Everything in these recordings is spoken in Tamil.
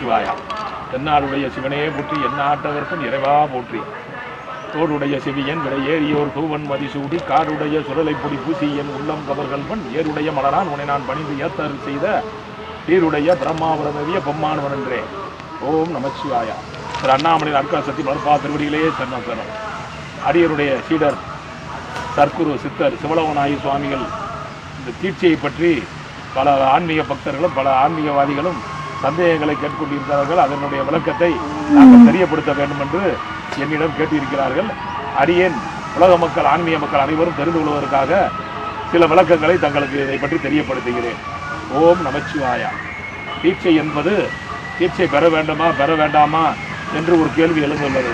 நமச்சிவாயா. தென்னாடுடைய சிவனே போற்றி, எந்நாட்டவர்க்கும் இறைவா போற்றி. தோடுடைய செவியன் விடை ஏறியோர் தூவன் மதிசூடி காடுடைய சுரலை பொடி பூசி என் உள்ளம் கவர்கள்வன் ஏருடைய மலரான் உன்னை நான் பணிந்து ஏத்தருள் செய்த தீருடைய பிரம்மாவரவிய பொம்மானவன் என்றே. ஓம் நமச்சிவாயா. திரு அண்ணாமலை அர்க்காசக்தி மறுப்பா திருவடிகளே சரணம் சரணம். அடியருடைய சீடர் சர்க்குரு சித்தர் சிவலோகநாயகி சுவாமிகள் இந்த தீட்சையை பற்றி பல ஆன்மீக பக்தர்களும் பல ஆன்மீகவாதிகளும் சந்தேகங்களை கேட்டுக்கொண்டிருக்கிறார்கள். அதனுடைய விளக்கத்தை நாங்கள் தெரியப்படுத்த வேண்டும் என்று என்னிடம் கேட்டிருக்கிறார்கள். அடியேன் உலக மக்கள் ஆன்மீக மக்கள் அனைவரும் தெரிந்து கொள்வதற்காக சில விளக்கங்களை தங்களுக்கு இதை பற்றி தெரியப்படுத்துகிறேன். ஓம் நமச்சிவாயா. தீட்சை என்பது தீட்சை பெற வேண்டுமா பெற வேண்டாமா என்று ஒரு கேள்வி எழுந்துள்ளது.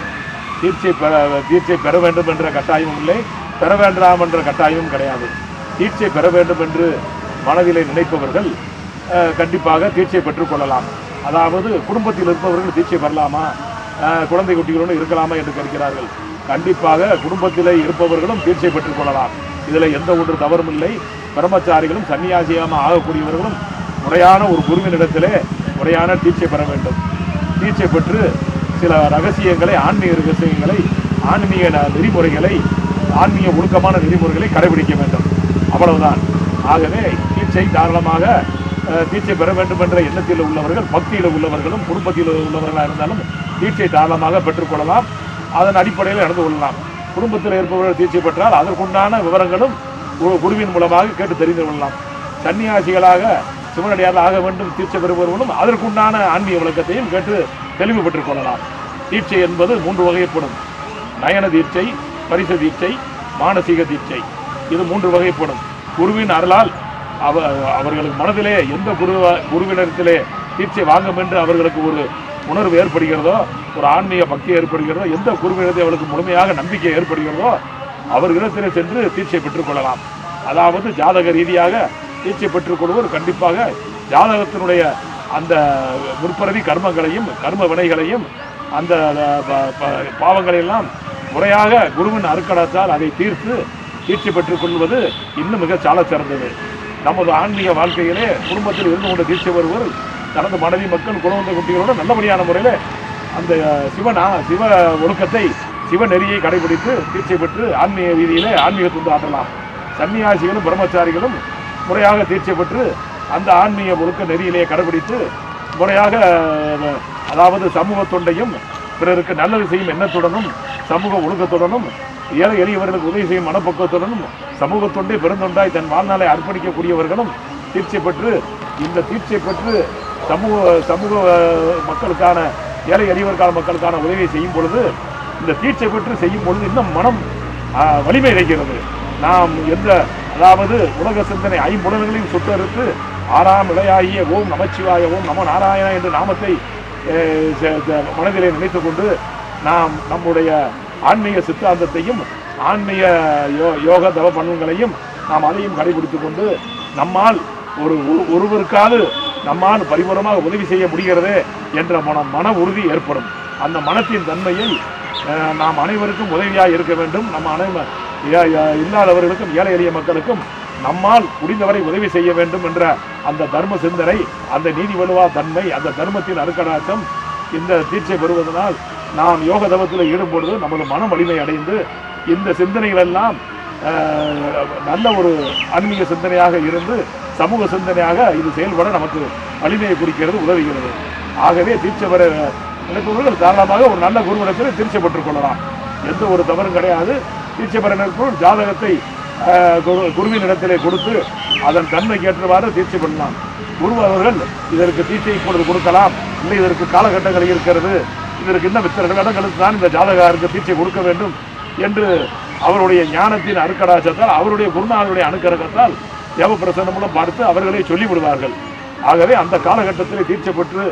தீட்சை பெற வேண்டும் என்ற கட்டாயமும் இல்லை, பெற வேண்டாம் என்ற கட்டாயமும் கிடையாது. தீட்சை பெற வேண்டும் என்று மனதிலே நினைப்பவர்கள் கண்டிப்பாக தீட்சை பெற்றுக்கொள்ளலாம். அதாவது குடும்பத்தில் இருப்பவர்கள் தீட்சை பெறலாமா, குழந்தை குட்டிகளோடு இருக்கலாமா என்று கேட்கிறார்கள். கண்டிப்பாக குடும்பத்திலே இருப்பவர்களும் தீட்சை பெற்றுக்கொள்ளலாம். இதில் எந்த ஒன்று தவறும் இல்லை. பிரம்மச்சாரிகளும் சன்னியாசியாக ஆகக்கூடியவர்களும் முறையான ஒரு குருவினிடத்திலே முறையான தீட்சை பெற வேண்டும். தீட்சை பெற்று சில ரகசியங்களை, ஆன்மீக ரகசியங்களை, ஆன்மீக நெறிமுறைகளை, ஆன்மீக ஒழுக்கமான நெறிமுறைகளை கடைபிடிக்க வேண்டும். அவ்வளவுதான். ஆகவே தீட்சை தாராளமாக தீட்சை பெற வேண்டும் என்ற எண்ணத்தில் உள்ளவர்கள், பக்தியில் உள்ளவர்களும் குடும்பத்தில் உள்ளவர்களாக இருந்தாலும் தீட்சை தாராளமாக பெற்றுக்கொள்ளலாம். அதன் அடிப்படையில் நடந்து கொள்ளலாம். குடும்பத்தில் இருப்பவர்கள் தீட்சை பெற்றால் அதற்குண்டான விவரங்களும் குருவின் மூலமாக கேட்டு தெரிந்து கொள்ளலாம். சன்னியாசிகளாக சிவனடியார்கள் ஆக வேண்டும் தீட்சை பெறுபவர்களும் அதற்குண்டான ஆன்மீக விளக்கத்தையும் கேட்டு தெளிவு பெற்றுக் கொள்ளலாம். தீட்சை என்பது 3 வகைப்படும். நயன தீட்சை, பரிச தீட்சை, மானசீக தீட்சை. இது 3 வகைப்படும். குருவின் அருளால் அவர்களுக்கு மனதிலே எந்த குருவினத்திலே தீட்சை வாங்கும் என்று அவர்களுக்கு ஒரு உணர்வு ஏற்படுகிறதோ, ஒரு ஆன்மீக பக்தி ஏற்படுகிறதோ, எந்த குருவினத்தை அவர்களுக்கு முழுமையாக நம்பிக்கை ஏற்படுகிறதோ அவர்களிடத்திலே சென்று தீட்சை பெற்றுக்கொள்ளலாம். அதாவது ஜாதக ரீதியாக தீட்சை பெற்றுக்கொள்வோர் கண்டிப்பாக ஜாதகத்தினுடைய அந்த முற்பிறவி கர்மங்களையும் கர்ம வினைகளையும் அந்த பாவங்களையெல்லாம் முறையாக குருவின் அருக்கடத்தால் அதை தீர்த்து தீட்சை பெற்றுக்கொள்வது இன்னும் மிக சால சிறந்தது. நமது ஆன்மீக வாழ்க்கையிலே குடும்பத்தில் இருந்து கொண்ட தீட்சை வருவோர் தனது மனைவி மக்கள் குழந்தை குட்டிகளோடு நல்லபடியான முறையில் அந்த சிவ ஒழுக்கத்தை சிவ நெறியை கடைபிடித்து தீட்சை பெற்று ஆன்மீக ரீதியிலே ஆன்மீகத்துண்டு ஆற்றலாம். சன்னியாசிகளும் பிரம்மச்சாரிகளும் முறையாக தீட்சை பெற்று அந்த ஆன்மீக ஒழுக்க நெறியிலேயே கடைபிடித்து முறையாக அதாவது சமூக தொண்டையும் பிறருக்கு நல்லது செய்யும் எண்ணத்துடனும் சமூக ஒழுக்கத்துடனும் ஏழை எளியவர்களுக்கு உதவி செய்யும் மனப்பக்குவத்துடனும் சமூக தொண்டை பெருந்தொண்டாய் தன் வாழ்நாளை அர்ப்பணிக்கக்கூடியவர்களும் தீட்சை பெற்று இந்த தீட்சை பெற்று சமூக மக்களுக்கான ஏழை எளியவர்கால மக்களுக்கான உதவியை செய்யும் பொழுது இந்த தீட்சை பெற்று செய்யும் பொழுது இன்னும் மனம் வலிமை கிடைக்கிறது. நாம் அதாவது உலக சிந்தனை 5 புலன்களையும் சுட்டறுத்து 6ஆம் இடையாகிய ஓம் நமச்சிவாய ஓம் நம நாராயணா என்ற நாமத்தை மனதிலே நினைத்து கொண்டு நாம் நம்முடைய ஆன்மீக சித்தாந்தத்தையும் ஆன்மீக யோக தவ பலன்களையும் நாம் அதையும் கடைபிடித்து கொண்டு நம்மால் ஒருவருக்காவது நம்மால் பரிபூர்ணமாக உதவி செய்ய முடிகிறதே என்ற மன உறுதி ஏற்படும். அந்த மனத்தின் தன்மையை நாம் அனைவருக்கும் உதவியாக இருக்க வேண்டும். நம்ம இல்லாதவர்களுக்கும் ஏழை எளிய மக்களுக்கும் நம்மால் முடிந்தவரை உதவி செய்ய வேண்டும் என்ற அந்த தர்ம சிந்தனை, அந்த நீதி வலுவா தன்மை, அந்த தர்மத்தின் அருக்கடாக்கம் இந்த தீட்சை பெறுவதனால் நாம் யோக தவத்தில் ஈடுபடுவது நமது மன வலிமை அடைந்து இந்த சிந்தனைகள் எல்லாம் நல்ல ஒரு ஆன்மீக சிந்தனையாக இருந்து சமூக சிந்தனையாக இது செயல்பட நமக்கு வலிமையை குறிக்கிறது, உதவுகிறது. ஆகவே தீட்சை பெற நினைப்பவர்கள் தாராளமாக ஒரு நல்ல குருவிடத்தில் தீட்சை பெற்றுக் கொள்ளலாம். எந்த ஒரு தவறும் கிடையாது. தீட்சை பெற நினைப்பவர்கள் ஜாதகத்தை குருவின் இடத்திலே கொடுத்து அதன் தன்மைக்கு ஏற்றவாறு தீட்சை பண்ணலாம். குரு அவர்கள் இதற்கு தீட்சை இப்பொழுது கொடுக்கலாம், இல்லை இதற்கு காலகட்டங்கள் இருக்கிறது, இதற்கு இன்னும் இத்தனை இடங்களுக்கு தான் இந்த ஜாதகாருக்கு தீட்சை கொடுக்க வேண்டும் என்று அவருடைய ஞானத்தின் அருக்கடாச்சத்தால் அவருடைய குருநாதருடைய அனுக்கரகத்தால் தேவப்பிரசன்னம் மூலம் பார்த்து அவர்களே சொல்லிவிடுவார்கள். ஆகவே அந்த காலகட்டத்தில் தீட்சை பெற்று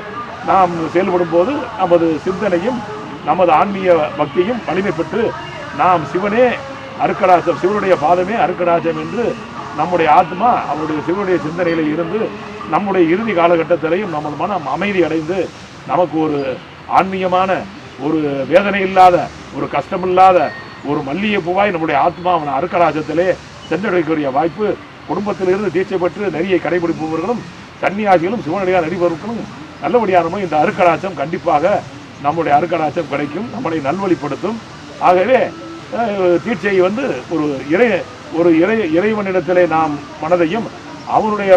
நாம் செயல்படும் போது நமது சிந்தனையும் நமது ஆன்மீக பக்தியும் வலிமை பெற்று நாம் சிவனே அருக்கடாச்சம், சிவனுடைய பாதமே அருக்கடாச்சம் என்று நம்முடைய ஆத்மா அவருடைய சிவனுடைய சிந்தனையில் இருந்து நம்முடைய இறுதி காலகட்டத்திலையும் நமது மனம் அமைதி அடைந்து நமக்கு ஒரு ஆன்மீகமான ஒரு வேதனை இல்லாத ஒரு கஷ்டமில்லாத ஒரு மல்லிகை பூவாய் நம்முடைய ஆத்மா அவன் அருக்கடாச்சத்திலே சென்றடையக்கூடிய வாய்ப்பு குடும்பத்திலிருந்து தீட்சை பெற்று நெறியை கடைபிடிப்பவர்களும் சன்னியாசிகளும் சிவனடியார் நடிப்பவர்களும் நல்லபடியான இந்த அருக்கடாச்சம் கண்டிப்பாக நம்முடைய அருக்கடாச்சம் கிடைக்கும், நம்மளை நல்வழிப்படுத்தும். ஆகவே தீட்சை வந்து ஒரு இறைவனிடத்திலே நாம் மனதையும் அவருடைய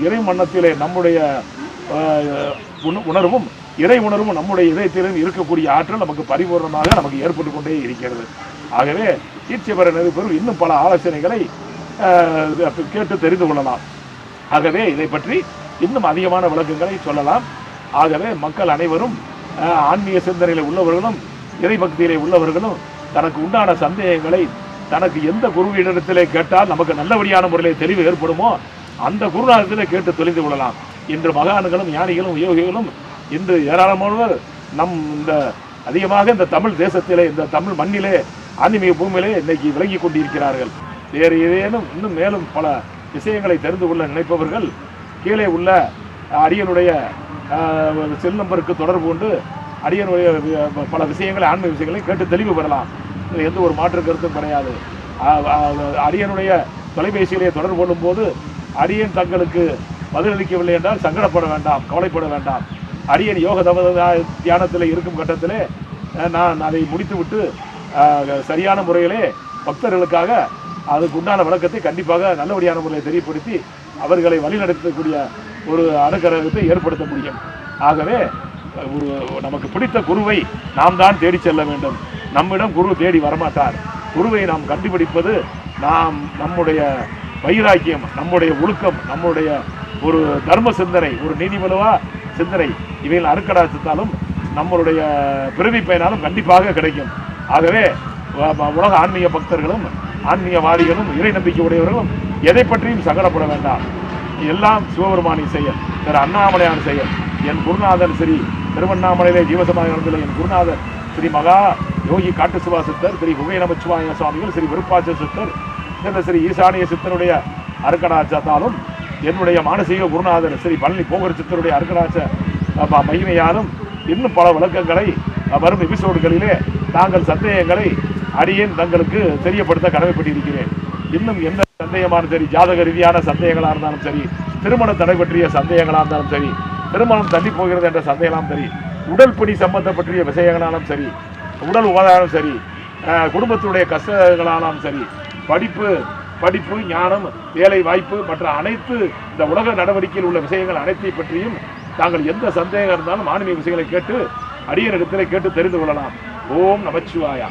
இறை மன்னத்திலே நம்முடைய உணர்வும் இறை உணர்வும் நம்முடைய இதயத்திலும் இருக்கக்கூடிய ஆற்றல் நமக்கு பரிபூர்ணமாக நமக்கு ஏற்பட்டு கொண்டே இருக்கிறது. ஆகவே தீட்சை பெற நினைப்பவர்கள் இன்னும் பல ஆலோசனைகளை கேட்டு தெரிந்து கொள்ளலாம். ஆகவே இதை பற்றி இன்னும் அதிகமான விளக்கங்களை சொல்லலாம். ஆகவே மக்கள் அனைவரும் ஆன்மீக சிந்தனையில் உள்ளவர்களும் இறை பக்தியிலே உள்ளவர்களும் தனக்கு உண்டான சந்தேகங்களை தனக்கு எந்த குருவிடத்திலே கேட்டால் நமக்கு நல்லபடியான முறையிலே தெளிவு ஏற்படுமோ அந்த குருநாதத்திலே கேட்டு தெளிந்து கொள்ளலாம். இன்று மகான்களும் ஞானிகளும் யோகிகளும் இன்று ஏராளமானவர் இந்த அதிகமாக இந்த தமிழ் தேசத்திலே இந்த தமிழ் மண்ணிலே ஆன்மீக பூமியிலே இன்னைக்கு விளங்கி கொண்டிருக்கிறார்கள். வேறு ஏதேனும் இன்னும் மேலும் பல விஷயங்களை தெரிந்து கொள்ள நினைப்பவர்கள் கீழே உள்ள அடியனுடைய செல் நம்பருக்கு தொடர்பு கொண்டு அடியனுடைய பல விஷயங்களை ஆன்மீக விஷயங்களை கேட்டு தெளிவு பெறலாம். எந்த ஒரு மாற்று கருத்தும் கிடையாது. அடியனுடைய தொலைபேசியிலே தொடர்பு கொள்ளும் போது அடியன் தங்களுக்கு பதிலளிக்கவில்லை என்றால் சங்கடப்பட வேண்டாம், கவலைப்பட வேண்டாம். அடியன் யோக தியானத்தில் இருக்கும் கட்டத்திலே நான் அதை முடித்துவிட்டு சரியான முறையிலே பக்தர்களுக்காக அதுக்கு உண்டான விளக்கத்தை கண்டிப்பாக நல்லபடியான முறையில் தெரியப்படுத்தி அவர்களை வழிநடத்தக்கூடிய ஒரு அனுகிரகத்தை ஏற்படுத்த முடியும். ஆகவே நமக்கு பிடித்த குருவை நாம் தான் தேடி செல்ல வேண்டும். நம்மிடம் குரு தேடி வரமாட்டார். குருவை நாம் கண்டுபிடிப்பது நம்முடைய வைராக்கியம், நம்முடைய ஒழுக்கம், நம்முடைய ஒரு தர்ம சிந்தனை, ஒரு நீதிமலுவா சிந்தனை இவைகள் அருக்கடாச்சத்தாலும் நம்மளுடைய பிறவி பயனாலும் கண்டிப்பாக கிடைக்கும். ஆகவே உலக ஆன்மீக பக்தர்களும் ஆன்மீகவாதிகளும் இறை நம்பிக்கை உடையவர்களும் எதை பற்றியும் சங்கடப்பட வேண்டாம். எல்லாம் சிவபெருமானின் செயல், திரு அண்ணாமலையான செயல். என் குருநாதன் ஸ்ரீ திருவண்ணாமலையிலே ஜீவசமாக நடந்துள்ள என் குருநாதர் ஸ்ரீ மகா யோகி காட்டு சிவா சித்தர், ஸ்ரீ குகை நமச்சிவாய சுவாமிகள், ஸ்ரீ விருப்பாச்ச சித்தர், ஸ்ரீ ஈசானிய சித்தருடைய அருக்கடாச்சத்தாலும் என்னுடைய மானசீக குருநாதர் ஸ்ரீ பழனி போகர் சித்தருடைய அருக்கடாச்ச மகிமையாலும் இன்னும் பல விளக்கங்களை வரும் எபிசோடுகளிலே தாங்கள் சந்தேகங்களை அடியேன் தங்களுக்கு தெரியப்படுத்த கடமைப்பட்டிருக்கிறேன். இன்னும் எந்த சந்தேகமானும் சரி, ஜாதக ரீதியான சந்தேகங்களாக இருந்தாலும் சரி, திருமண தடை பற்றிய சந்தேகங்களாக இருந்தாலும் சரி, திருமணம் தள்ளி போகிறது என்ற சந்தேகங்களும் சரி, உடல் பிடி சம்பந்தப்பற்றிய விஷயங்களாலும் சரி, உடல் உபாதாரம் சரி, குடும்பத்துடைய கஷ்டங்களாலும் சரி, படிப்பு ஞானம், வேலை வாய்ப்பு மற்ற அனைத்து இந்த உலக நடவடிக்கையில் உள்ள விஷயங்கள் அனைத்தை பற்றியும் தாங்கள் எந்த சந்தேகம் இருந்தாலும் ஆன்மீக விஷயங்களை கேட்டு அடியனிடத்திலே கேட்டு தெரிந்து கொள்ளலாம். ஓம் நமச்சிவாயா.